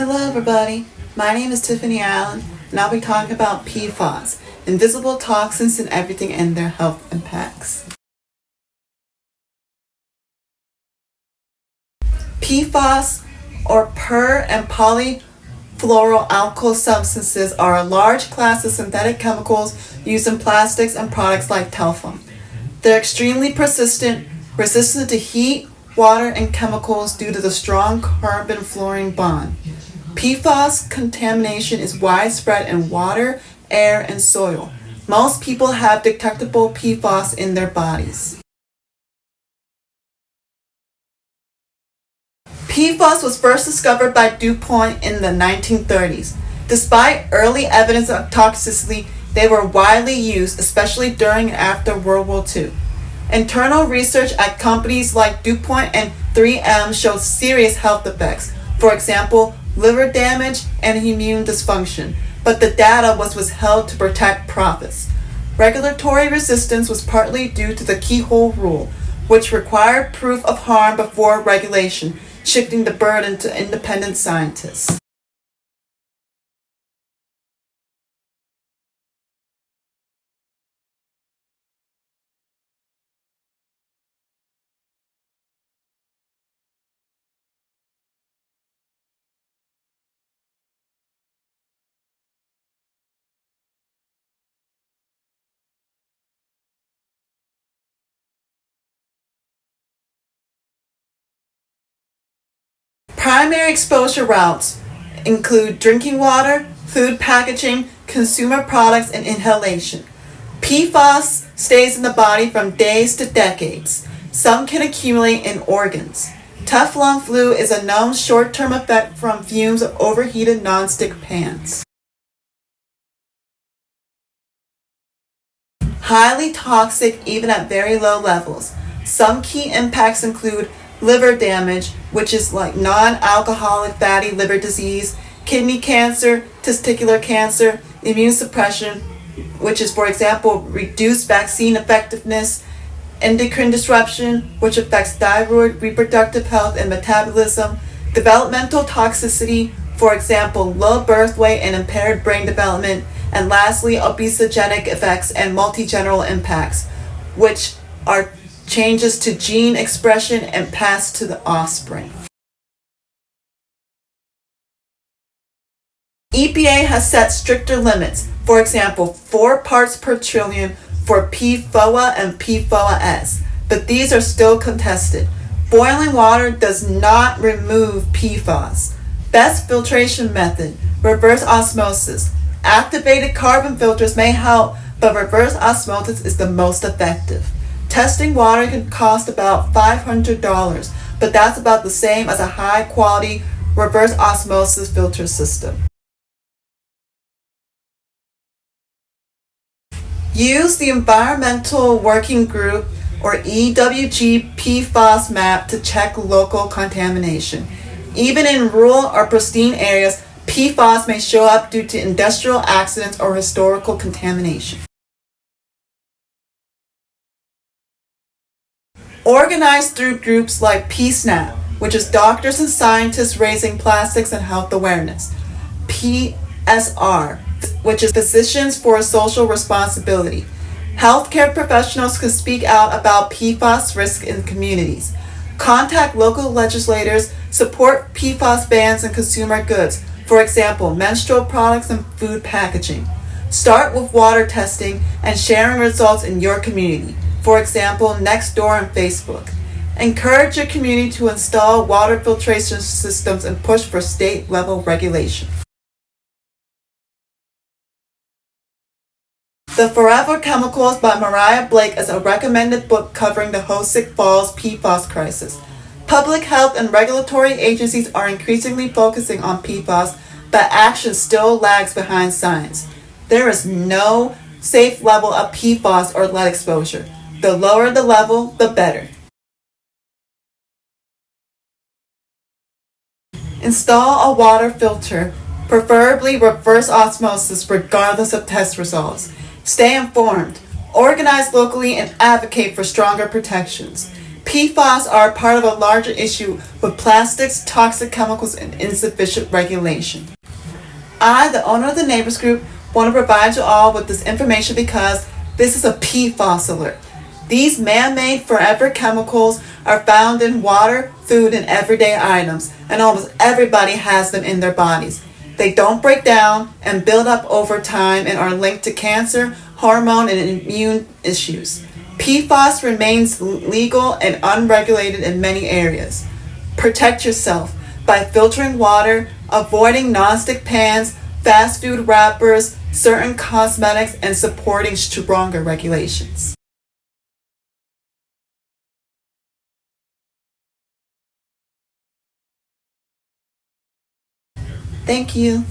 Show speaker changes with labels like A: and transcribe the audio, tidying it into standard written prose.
A: Hello everybody, my name is Tiffany Allen and I'll be talking about PFAS, invisible toxins and everything and their health impacts. PFAS, or per and polyfluoroalkyl substances, are a large class of synthetic chemicals used in plastics and products like telephone. They're extremely persistent, resistant to heat, water, and chemicals due to the strong carbon-fluorine bond. PFAS contamination is widespread in water, air, and soil. Most people have detectable PFAS in their bodies. PFAS was first discovered by DuPont in the 1930s. Despite early evidence of toxicity, they were widely used, especially during and after World War II. Internal research at companies like DuPont and 3M showed serious health effects, for example, liver damage and immune dysfunction, but the data was withheld to protect profits. Regulatory resistance was partly due to the keyhole rule, which required proof of harm before regulation, shifting the burden to independent scientists. Primary exposure routes include drinking water, food packaging, consumer products, and inhalation. PFAS stays in the body from days to decades. Some can accumulate in organs. Teflon flu is a known short-term effect from fumes of overheated nonstick pans. Highly toxic even at very low levels. Some key impacts include liver damage, which is like non-alcoholic fatty liver disease, kidney cancer, testicular cancer, immune suppression, which is, for example, reduced vaccine effectiveness, endocrine disruption, which affects thyroid, reproductive health, and metabolism, developmental toxicity, for example, low birth weight and impaired brain development, and lastly, obesogenic effects and multigeneral impacts, which are changes to gene expression and passed to the offspring. EPA has set stricter limits, for example, 4 parts per trillion for PFOA and PFOA-S, but these are still contested. Boiling water does not remove PFAS. Best filtration method, reverse osmosis. Activated carbon filters may help, but reverse osmosis is the most effective. Testing water can cost about $500, but that's about the same as a high-quality reverse osmosis filter system. Use the Environmental Working Group, or EWG, PFAS map to check local contamination. Even in rural or pristine areas, PFAS may show up due to industrial accidents or historical contamination. Organized through groups like PSNAP, which is Doctors and Scientists Raising Plastics and Health Awareness. PSR, which is Physicians for Social Responsibility. Healthcare professionals can speak out about PFAS risk in communities. Contact local legislators, support PFAS bans in consumer goods, for example, menstrual products and food packaging. Start with water testing and sharing results in your community. For example, Nextdoor and Facebook. Encourage your community to install water filtration systems and push for state-level regulation. The Forever Chemicals by Mariah Blake is a recommended book covering the Hoosick Falls PFAS crisis. Public health and regulatory agencies are increasingly focusing on PFAS, but action still lags behind science. There is no safe level of PFAS or lead exposure. The lower the level, the better. Install a water filter, preferably reverse osmosis, regardless of test results. Stay informed. Organize locally and advocate for stronger protections. PFAS are part of a larger issue with plastics, toxic chemicals, and insufficient regulation. I, the owner of the Neighbors Group, want to provide you all with this information because this is a PFAS alert. These man-made forever chemicals are found in water, food, and everyday items, and almost everybody has them in their bodies. They don't break down and build up over time and are linked to cancer, hormone, and immune issues. PFAS remains legal and unregulated in many areas. Protect yourself by filtering water, avoiding nonstick pans, fast food wrappers, certain cosmetics, and supporting stronger regulations. Thank you.